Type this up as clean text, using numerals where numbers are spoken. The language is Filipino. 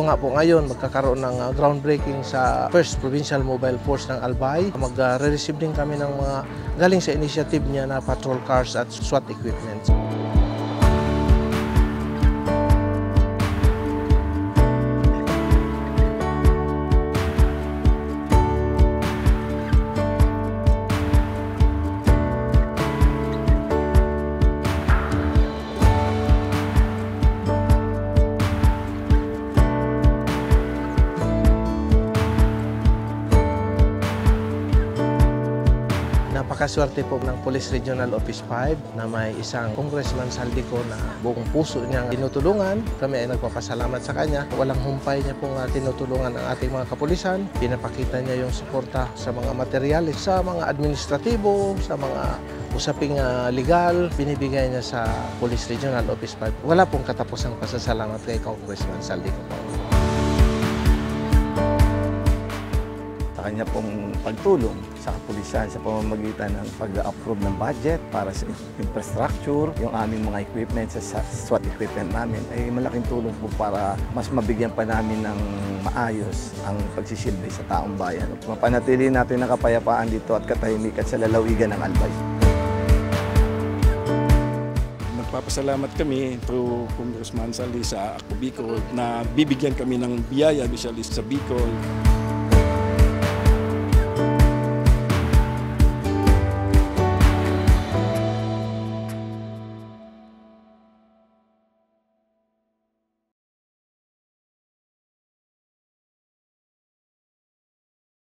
nga po ngayon magkakaroon ng groundbreaking sa First Provincial Mobile Force ng Albay. Magre-receive din kami ng mga galing sa initiative niya na patrol cars at SWAT equipment. Napakaswerte po ng Police Regional Office 5 na may isang Congressman Saldico na buong puso niyang tinutulungan. Kami ay nagpapasalamat sa kanya. Walang humpay niya pong tinutulungan ang ating mga kapulisan. Pinapakita niya yung suporta sa mga materyales, sa mga administratibo, sa mga usaping legal. Binibigay niya sa Police Regional Office 5. Wala pong katapusang pasasalamat kay Congressman Saldico po. Kanya pong pagtulong sa kapulisan sa pamamagitan ng pag-approve ng budget para sa infrastructure, yung aming mga equipment sa SWAT equipment namin ay malaking tulong po para mas mabigyan pa namin ng maayos ang pagsisilbi sa taong bayan. Mapanatili natin ang kapayapaan dito at katahimikan sa lalawigan ng Albay. Nagpapasalamat kami through Congressman Saldi sa Ako Bicol na bibigyan kami ng biyaya, especially sa Bicol.